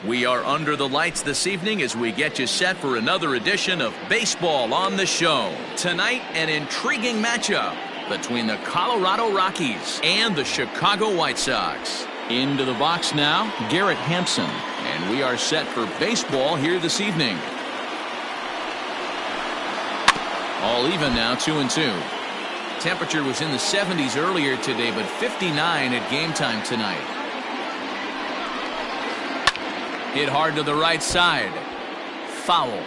We are under the lights this evening as we get you set for another edition of Baseball on the Show. Tonight, an intriguing matchup between the Colorado Rockies and the Chicago White Sox. Into the box now, Garrett Hampson. And we are set for baseball here this evening. All even now, 2-2. Temperature was in the 70s earlier today, but 59 at game time tonight. Hit hard to the right side. Foul.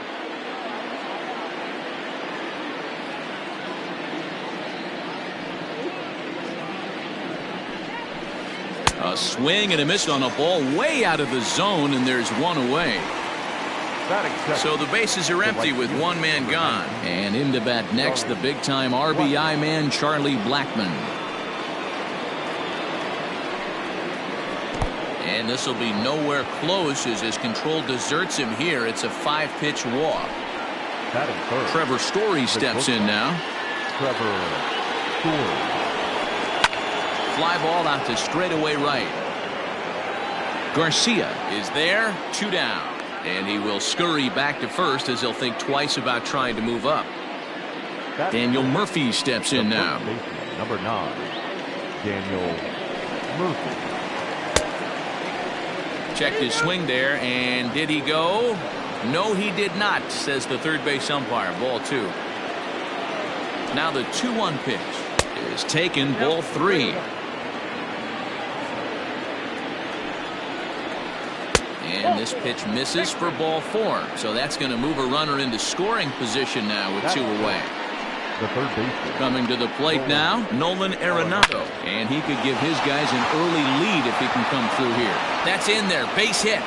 A swing and a miss on a ball way out of the zone, and there's one away. So the bases are empty with one man gone. And into bat next, the big-time RBI man, Charlie Blackmon. And this will be nowhere close as his control deserts him here. It's a 5-pitch walk. Trevor Story steps in now. Fly ball out to straightaway right. Garcia is there, 2 down. And he will scurry back to first as he'll think twice about trying to move up. Daniel Murphy steps in now. Number 9, Daniel Murphy. Checked his swing there, and did he go? No, he did not, says the third base umpire. Ball 2. Now the 2-1 pitch is taken, ball 3. And this pitch misses for ball 4. So that's going to move a runner into scoring position now with 2 away. The third baseman. Coming to the plate now, Nolan Arenado. And he could give his guys an early lead if he can come through here. That's in there. Base hit.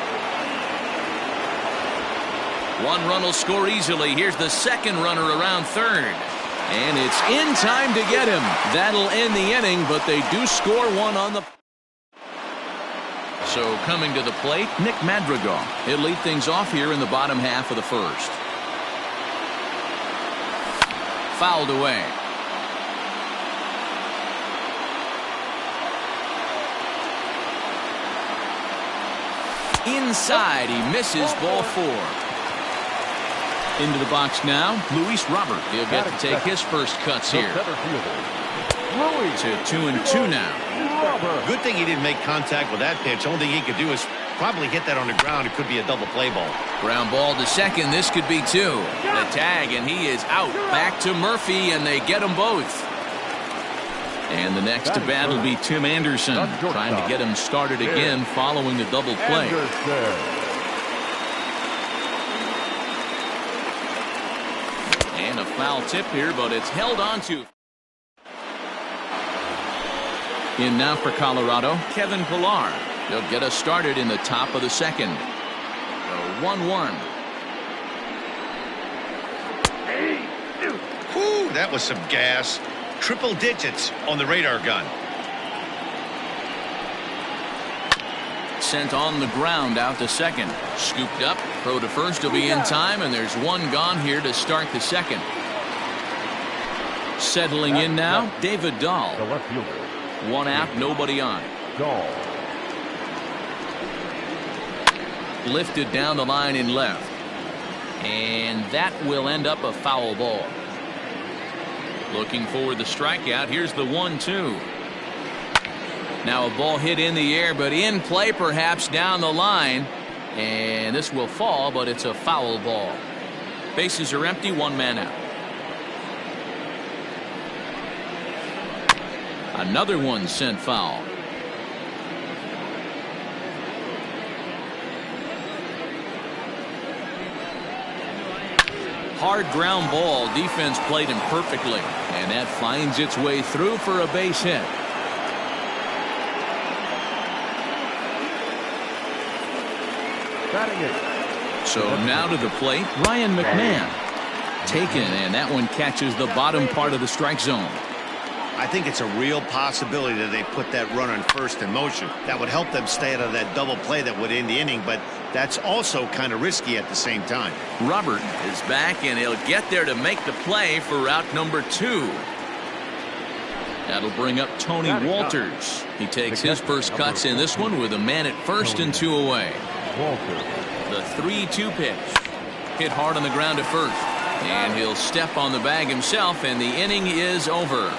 1 run will score easily. Here's the second runner around third. And it's in time to get him. That'll end the inning, but they do score 1 on the... So coming to the plate, Nick Madrigal. He'll lead things off here in the bottom half of the first. Fouled away. Inside, he misses, ball 4. Into the box now, Luis Robert. He'll get to take his first cuts here. To 2-2 now. Good thing he didn't make contact with that pitch. Only thing he could do is probably hit that on the ground. It could be a double play ball. Ground ball to second. This could be 2. The tag, and he is out. Back to Murphy, and they get them both. And the next to bat will be Tim Anderson, trying to get him started again following the double play. And a foul tip here, but it's held on to. In now for Colorado, Kevin Pillar. They'll get us started in the top of the second. 1-1. Whew, that was some gas. Triple digits on the radar gun. Sent on the ground out to second. Scooped up. Throw to first will be in time, and there's 1 gone here to start the second. Settling in now, David Dahl. The left fielder. 1 out, nobody on. Dahl. Lifted down the line in left. And that will end up a foul ball. Looking for the strikeout. Here's the 1-2. Now a ball hit in the air, but in play perhaps down the line. And this will fall, but it's a foul ball. Bases are empty, 1 man out. Another one sent foul. Hard ground ball. Defense played him perfectly. And that finds its way through for a base hit. So now to the plate, Ryan McMahon. Taken, and that one catches the bottom part of the strike zone. I think it's a real possibility that they put that runner on first in motion. That would help them stay out of that double play that would end the inning, but that's also kind of risky at the same time. Robert is back, and he'll get there to make the play for route number 2. That'll bring up Tony Walters. He takes his first cuts in this one with a man at first and 2 away. Walker. The 3-2 pitch. Hit hard on the ground to first. And he'll step on the bag himself, and the inning is over.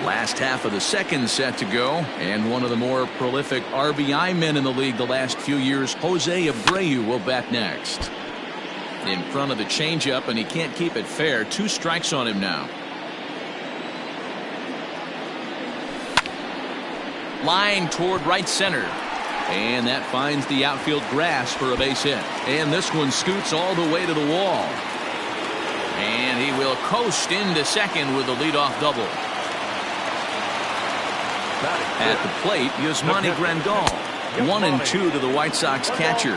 Last half of the second set to go, and one of the more prolific RBI men in the league the last few years, Jose Abreu, will bat next. In front of the changeup, and he can't keep it fair. 2 strikes on him now. Line toward right center. And that finds the outfield grass for a base hit. And this one scoots all the way to the wall. And he will coast into second with a leadoff double. At the plate, Yasmani Grandal. 1-2 to the White Sox catcher.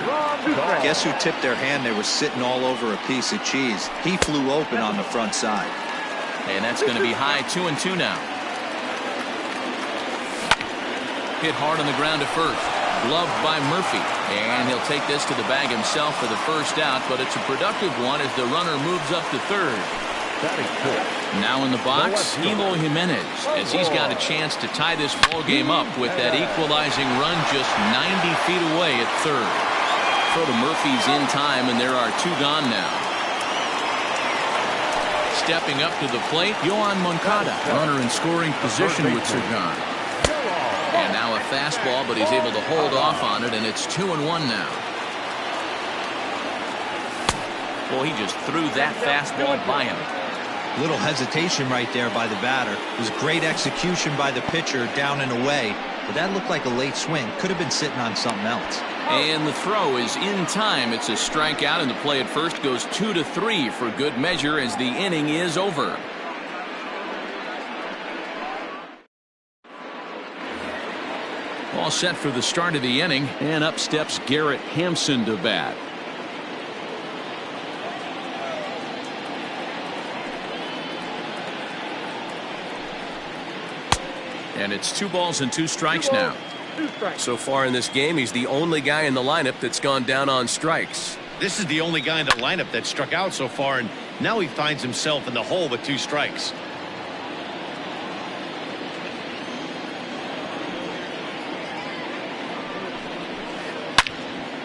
Guess who tipped their hand? They were sitting all over a piece of cheese. He flew open on the front side. And that's going to be high. 2-2 now. Hit hard on the ground to first. Gloved by Murphy. And he'll take this to the bag himself for the first out, but it's a productive one as the runner moves up to third. Now in the box, Eloy Jimenez, as he's got a chance to tie this ball game up with that equalizing run just 90 feet away at third. So the Murphy's in time, and there are 2 gone now. Stepping up to the plate, Yohan Moncada, runner in scoring position with Sergan. And now a fastball, but he's able to hold off on it, and it's 2-1 now. Well, he just threw that fastball by him. Little hesitation right there by the batter. It was great execution by the pitcher down and away, but that looked like a late swing. Could have been sitting on something else. And the throw is in time. It's a strikeout, and the play at first goes 2-3 for good measure as the inning is over. All set for the start of the inning, and up steps Garrett Hampson to bat. And it's 2 balls and 2 strikes now. So far in this game, he's the only guy in the lineup that's gone down on strikes. This is the only guy in the lineup that struck out so far, and now he finds himself in the hole with 2 strikes.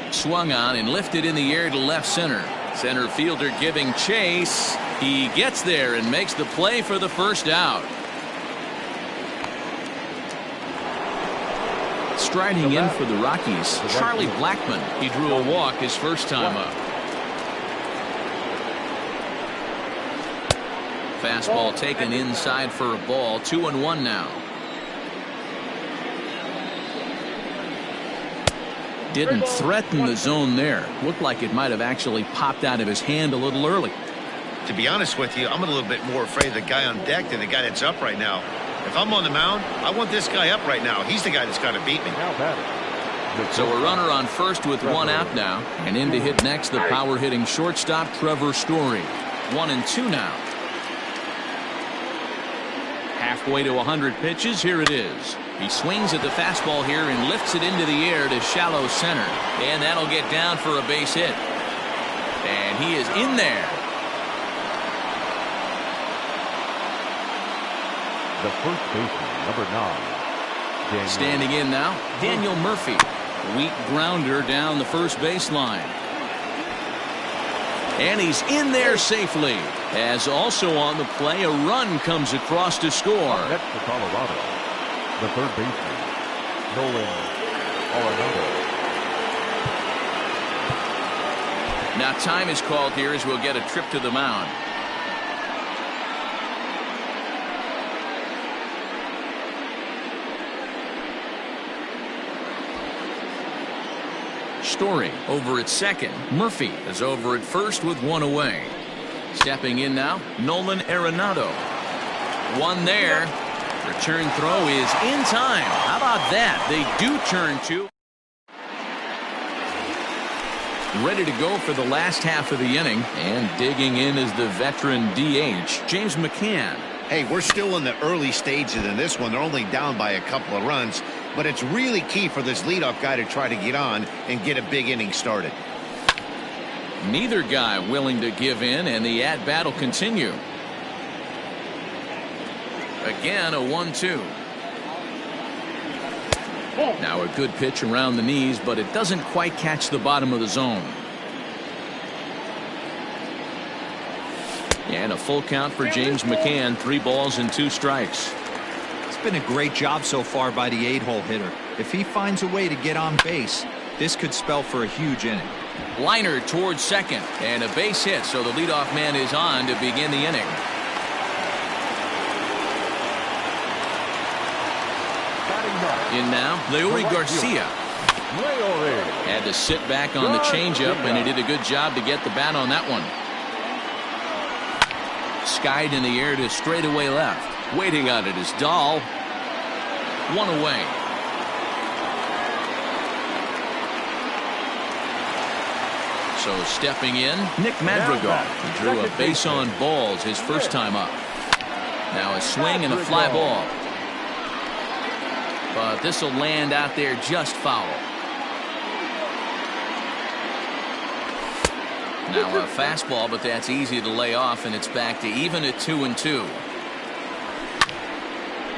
Swung on and lifted in the air to left center. Center fielder giving chase. He gets there and makes the play for the first out. Striding in for the Rockies, Charlie Blackmon. He drew a walk his first time up. Fastball taken inside for a ball. 2-1 now. Didn't threaten the zone there. Looked like it might have actually popped out of his hand a little early. To be honest with you, I'm a little bit more afraid of the guy on deck than the guy that's up right now. If I'm on the mound, I want this guy up right now. He's the guy that's got to beat me. So a runner on first with 1 out now. And in to hit next, the power-hitting shortstop, Trevor Story. 1-2 now. Halfway to 100 pitches, here it is. He swings at the fastball here and lifts it into the air to shallow center. And that'll get down for a base hit. And he is in there. The first baseman, number 9. Standing in now, Daniel Murphy. Weak grounder down the first baseline. And he's in there safely. As also on the play, a run comes across to score. Next for Colorado, the third baseman, Nolan Arenado. Now time is called here as we'll get a trip to the mound. Story over at second. Murphy is over at first with 1 away. Stepping in now, Nolan Arenado. 1 there. Return throw is in time. How about that? They do turn 2. Ready to go for the last half of the inning, and digging in is the veteran DH, James McCann. Hey, we're still in the early stages in this one. They're only down by a couple of runs, but it's really key for this leadoff guy to try to get on and get a big inning started. Neither guy willing to give in, and the at-bat will continue. Again, a 1-2. Now a good pitch around the knees, but it doesn't quite catch the bottom of the zone. And a full count for James McCann. 3 balls and 2 strikes. It's been a great job so far by the 8-hole hitter. If he finds a way to get on base, this could spell for a huge inning. Liner towards second, and a base hit, so the leadoff man is on to begin the inning. In now, Leury Garcia. Had to sit back on the changeup, and he did a good job to get the bat on that one. Skied in the air to straightaway left. Waiting on it is Dahl. 1 away. So stepping in, Nick Madrigal. He drew a base on balls his first time up. Now a swing and a fly ball. But this will land out there just foul. Now a fastball, but that's easy to lay off, and it's back to even at 2-2.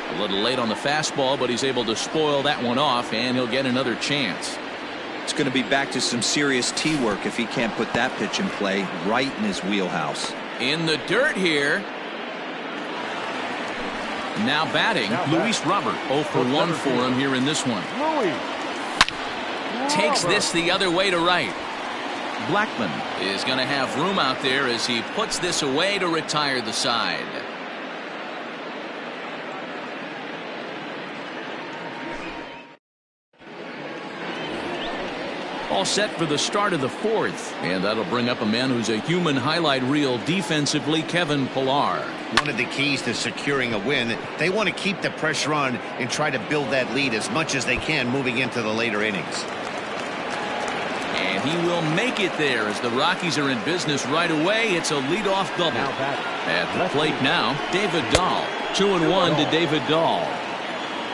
A little late on the fastball, but he's able to spoil that one off, and he'll get another chance. It's going to be back to some serious tee work if he can't put that pitch in play right in his wheelhouse. In the dirt here. Now batting, Luis Robert. 0 for 1 for him here in this one. Takes this the other way to right. Blackman is going to have room out there as he puts this away to retire the side. All set for the start of the 4th, and that'll bring up a man who's a human highlight reel defensively, Kevin Pillar. One of the keys to securing a win, they want to keep the pressure on and try to build that lead as much as they can moving into the later innings. And he will make it there as the Rockies are in business right away. It's a leadoff double. At the plate now, David Dahl. 2-1 to David Dahl.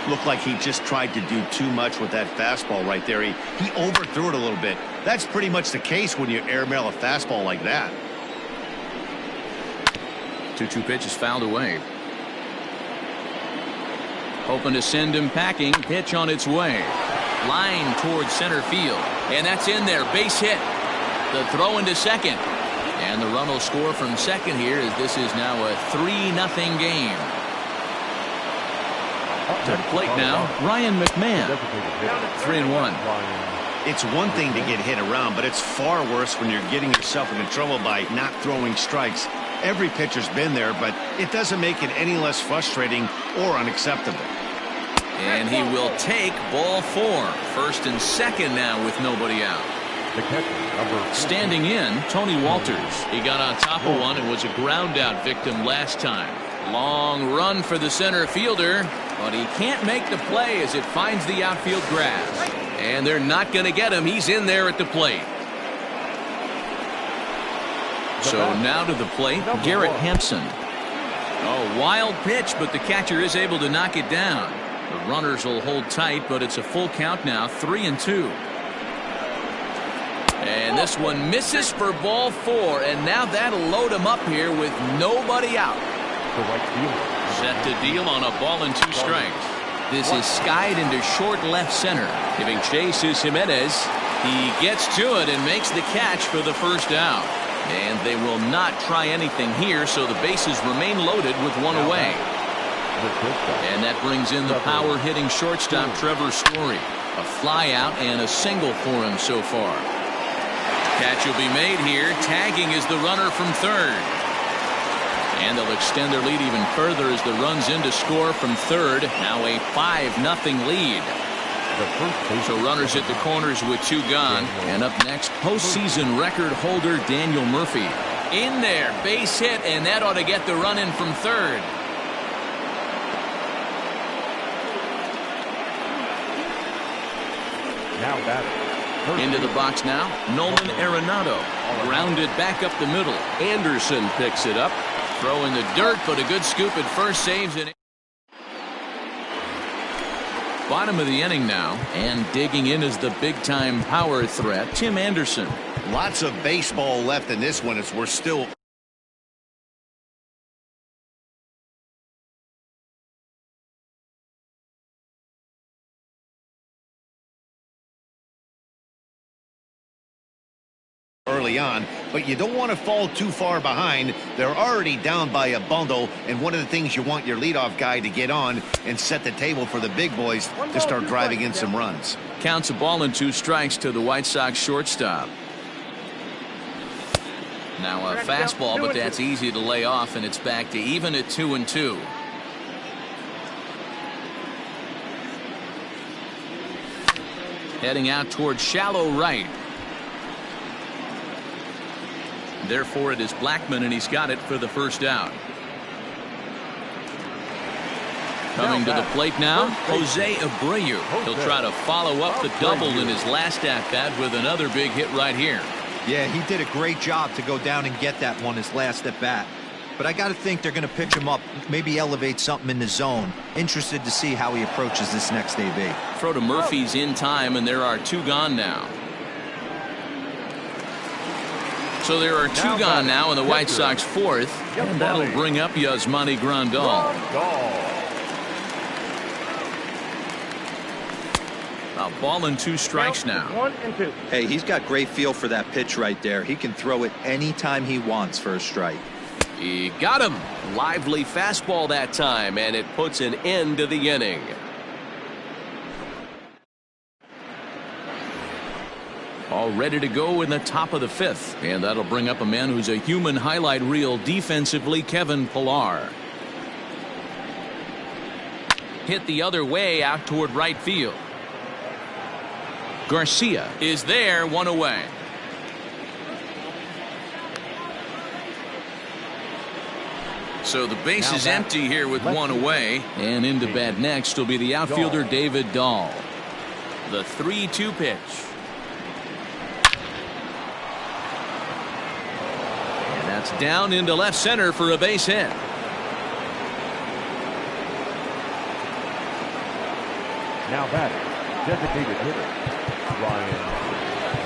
Looked like he just tried to do too much with that fastball right there. He overthrew it a little bit. That's pretty much the case when you airmail a fastball like that. 2-2 pitch is fouled away. Hoping to send him packing. Pitch on its way. Line towards center field. And that's in there. Base hit. The throw into second. And the run will score from second here as this is now a 3-0 game. To the plate now, Ryan McMahon. 3-1. It's one thing to get hit around, but it's far worse when you're getting yourself into trouble by not throwing strikes. Every pitcher's been there, but it doesn't make it any less frustrating or unacceptable. And he will take ball 4. First and second now with nobody out. Standing in, Tony Walters. He got on top of one and was a ground out victim last time. Long run for the center fielder, but he can't make the play as it finds the outfield grass. And they're not going to get him. He's in there at the plate. So now to the plate, Garrett Hampson. Oh, wild pitch, but the catcher is able to knock it down. The runners will hold tight, but it's a full count now, 3-2. And this one misses for ball 4, and now that'll load him up here with nobody out. Set to deal on a ball and 2 strikes. This is skied into short left center. Giving chase is Jimenez. He gets to it and makes the catch for the first out. And they will not try anything here, so the bases remain loaded with 1 away. And that brings in the power-hitting shortstop Trevor Story. A fly out and a single for him so far. Catch will be made here. Tagging is the runner from third. And they'll extend their lead even further as the runs in to score from third. Now a 5-0 lead. So runners at the corners with 2 gone. And up next, postseason record holder Daniel Murphy. In there, base hit, and that ought to get the run in from third. Now batting. Into the box now, Nolan Arenado. Grounded back up the middle. Anderson picks it up. Throw in the dirt, but a good scoop at first saves it. Bottom of the inning now, and digging in is the big-time power threat, Tim Anderson. Lots of baseball left in this one as we're still early on, but you don't want to fall too far behind. They're already down by a bundle, and one of the things you want your leadoff guy to get on and set the table for the big boys to start driving in some runs. Counts a ball and 2 strikes to the White Sox shortstop. Now a fastball, but that's easy to lay off, and it's back to even at 2-2. Heading out towards shallow right. Therefore, it is Blackmon, and he's got it for the first out. Coming to the plate now, Jose Abreu. He'll try to follow up the double in his last at-bat with another big hit right here. Yeah, he did a great job to go down and get that one his last at-bat. But I got to think they're going to pitch him up, maybe elevate something in the zone. Interested to see how he approaches this next AB. Throw to Murphy's in time, and there are 2 gone now. So there are 2 gone now in the White Sox 4th, and that'll bring up Yasmani Grandal. A ball and 2 strikes now. 1-2. Hey, he's got great feel for that pitch right there. He can throw it anytime he wants for a strike. He got him. Lively fastball that time, and it puts an end to the inning. All ready to go in the top of the 5th, and that'll bring up a man who's a human highlight reel defensively, Kevin Pillar. Hit the other way out toward right field. Garcia is there, 1 away. So the base is empty here with 1 away, and into bat next will be the outfielder David Dahl. The 3-2 pitch. And that's down into left center for a base hit. Now batting, designated hitter, Ryan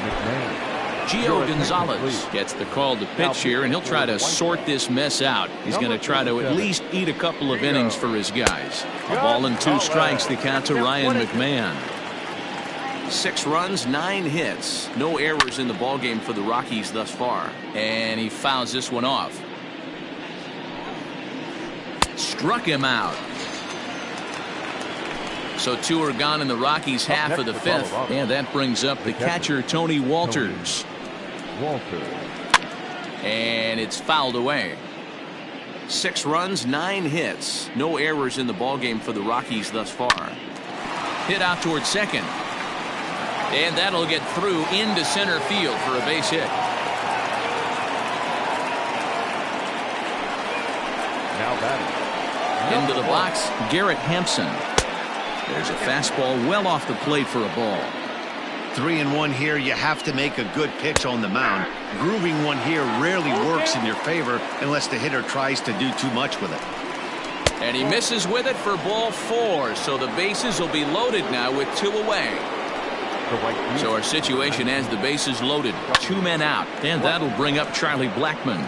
McMahon. Gio Gonzalez gets the call to pitch here, and he'll try to sort this mess out. He's going to try to at least eat a couple of innings for his guys. A ball and 2 strikes to count to Ryan McMahon. 6 runs, 9 hits. No errors in the ballgame for the Rockies thus far. And he fouls this one off. Struck him out. So 2 are gone in the Rockies' half of the 5th, and that brings up the catcher Tony Walters. And it's fouled away. 6 runs, 9 hits. No errors in the ballgame for the Rockies thus far. Hit out towards second. And that'll get through into center field for a base hit. Now batting. Into the box, Garrett Hampson. There's a fastball well off the plate for a ball. 3-1 here. You have to make a good pitch on the mound. Grooving one here rarely works in your favor unless the hitter tries to do too much with it. And he misses with it for ball 4. So the bases will be loaded now with 2 away. So our situation has the bases loaded. 2 men out. And that'll bring up Charlie Blackmon.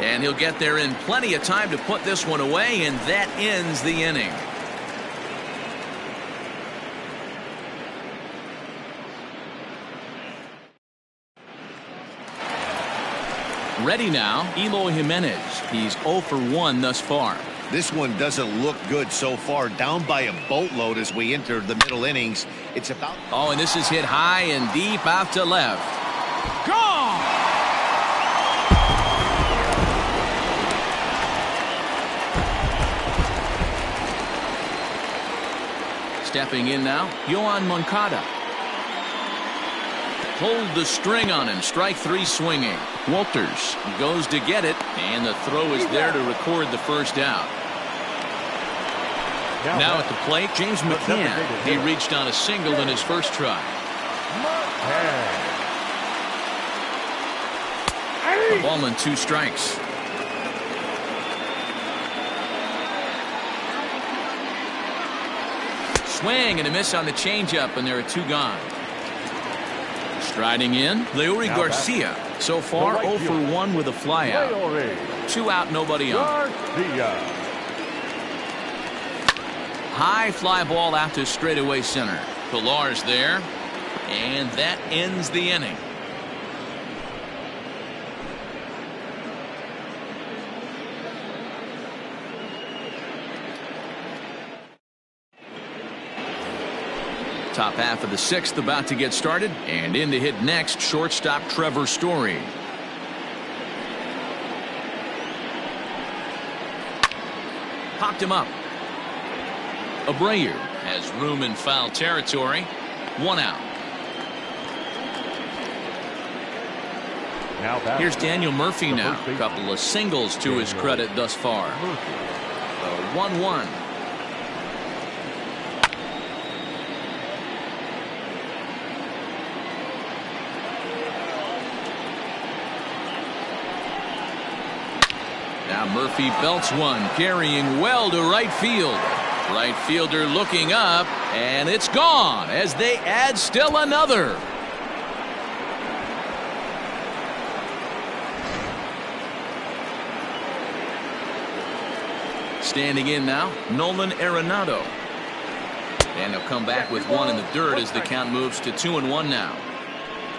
And he'll get there in plenty of time to put this one away. And that ends the inning. Ready now, Eloy Jimenez. He's 0 for 1 thus far. This one doesn't look good so far. Down by a boatload as we enter the middle innings. It's about... Oh, and this is hit high and deep out to left. Gone! Stepping in now, Yohan Moncada. Hold the string on him. Strike 3 swinging. Walters goes to get it, and the throw is there to record the first out. Now at the plate, James McCann. He reached on a single in his first try. A ball and 2 strikes. Swing and a miss on the changeup, and there are 2 gone. Striding in, Leury Garcia. So far, 0 for 1 with a flyout. 2 out, nobody on. High fly ball out to straightaway center. Pillar's there, and that ends the inning. Top half of the sixth about to get started, and in to hit next, shortstop Trevor Story. Popped him up. Abreu has room in foul territory. 1 out. Here's Daniel Murphy now. A couple of singles to his credit thus far. The 1-1. Now Murphy belts one, carrying well to right field. Right fielder looking up, and it's gone as they add still another. Standing in now, Nolan Arenado. And he'll come back with one in the dirt as the count moves to 2-1 now.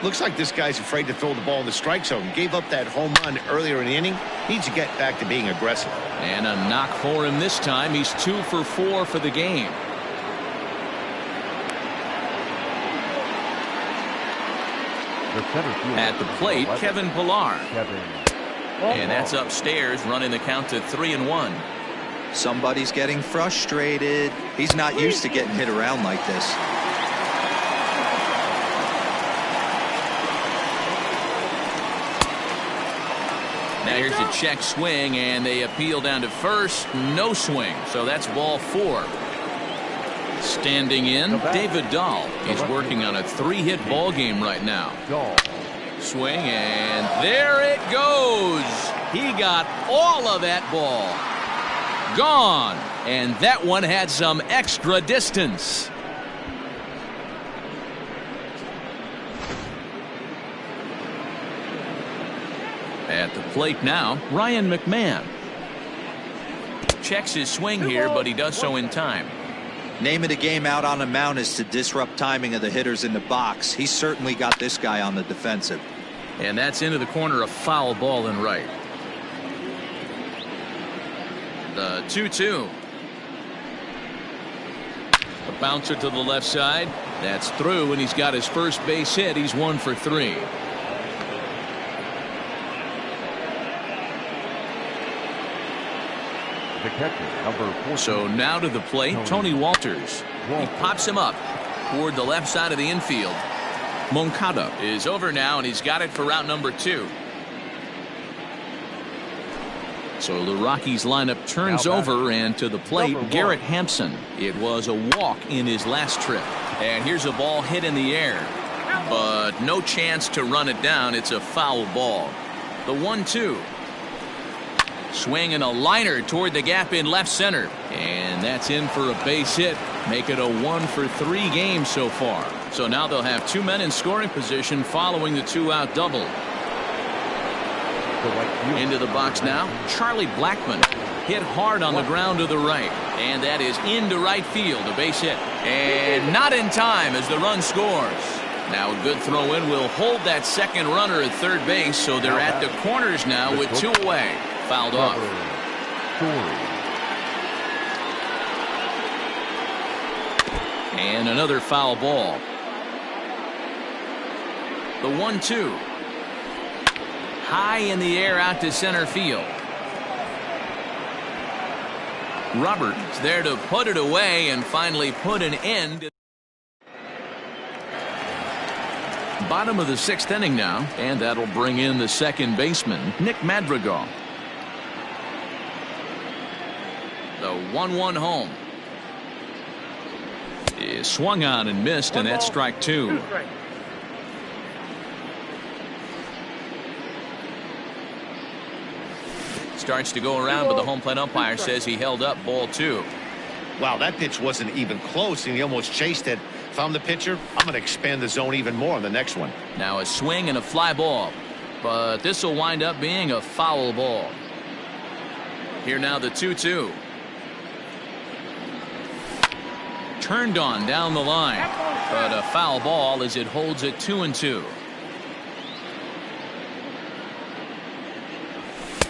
Looks like this guy's afraid to throw the ball in the strike zone. Gave up that home run earlier in the inning. Needs to get back to being aggressive. And a knock for him this time. He's 2 for 4 for the game. At the plate, Kevin Pillar. And that's upstairs, running the count to 3-1. Somebody's getting frustrated. He's not used to getting hit around like this. Now here's a check swing, and they appeal down to first. No swing, so that's ball 4. Standing in, David Dahl. He's working on a 3-hit ball game right now. Swing, and there it goes. He got all of that ball. Gone, and that one had some extra distance. At the plate now, Ryan McMahon. Checks his swing here, but he does so in time. Name of the game out on the mound is to disrupt timing of the hitters in the box. He's certainly got this guy on the defensive. And that's into the corner, a foul ball in right. The 2-2. A bouncer to the left side. That's through, and he's got his first base hit. He's 1 for 3. The catcher, number 14. So now to the plate, Tony Walters. He pops him up toward the left side of the infield. Moncada is over now, and he's got it for route number 2. So the Rockies lineup turns over, and to the plate, Garrett Hampson. It was a walk in his last trip. And here's a ball hit in the air, but no chance to run it down. It's a foul ball. The 1-2. Swing and a liner toward the gap in left center. And that's in for a base hit. Make it a 1 for 3 game so far. So now they'll have 2 men in scoring position following the 2-out double. Into the box now, Charlie Blackmon. Hit hard on the ground to the right. And that is into right field, a base hit. And not in time as the run scores. Now a good throw in will hold that second runner at third base, so they're at the corners now with 2 away. Fouled off. And another foul ball. The 1-2. High in the air out to center field. Roberts there to put it away and finally put an end. Bottom of the 6th inning now, and that'll bring in the second baseman, Nick Madrigal. The 1-1 home is swung on and missed, and that's strike 2. Starts to go around, but the home plate umpire says he held up ball 2. Wow, that pitch wasn't even close, and he almost chased it. If I'm the pitcher, I'm going to expand the zone even more on the next one. Now a swing and a fly ball, but this will wind up being a foul ball. Here now the 2-2. Turned on down the line, but a foul ball as it holds it 2-2.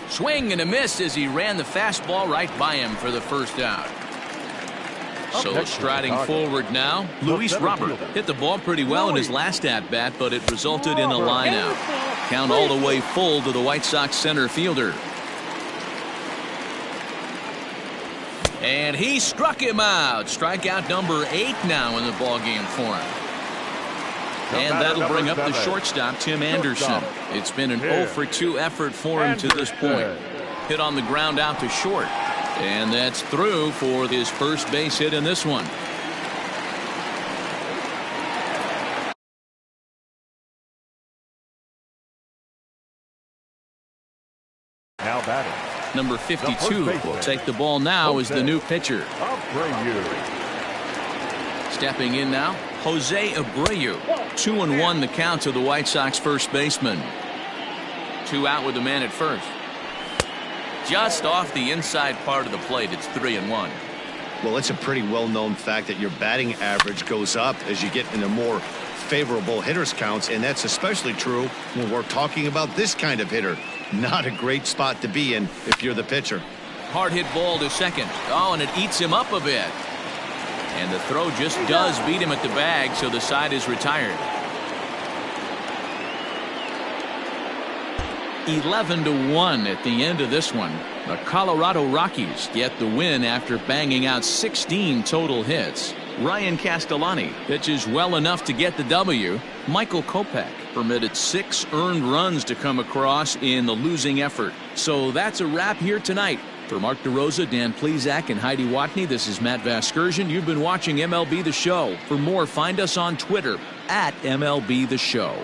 Swing and a miss as he ran the fastball right by him for the first out. So striding forward now, Luis Robert hit the ball pretty well in his last at-bat, but it resulted in a line-out. Count all the way full to the White Sox center fielder. And he struck him out. Strikeout number 8 now in the ballgame for him. And that'll bring up the shortstop, Tim Anderson. It's been an 0 for 2 effort for him to this point. Hit on the ground out to short. And that's through for his first base hit in this one. Now batting. Number 52 will take the ball now as the new pitcher. Stepping in now, Jose Abreu. 2-1 the count to the White Sox first baseman. 2 out with the man at first. Just off the inside part of the plate, it's 3-1. Well, it's a pretty well-known fact that your batting average goes up as you get into more favorable hitters counts, and that's especially true when we're talking about this kind of hitter. Not a great spot to be in if you're the pitcher. Hard hit ball to second. Oh, and it eats him up a bit. And the throw just does beat him at the bag, so the side is retired. 11-1 at the end of this one. The Colorado Rockies get the win after banging out 16 total hits. Ryan Castellani pitches well enough to get the W. Michael Kopech permitted 6 earned runs to come across in the losing effort. So that's a wrap here tonight. For Mark DeRosa, Dan Plesac, and Heidi Watney, this is Matt Vasgersian. You've been watching MLB The Show. For more, find us on Twitter @MLB The Show.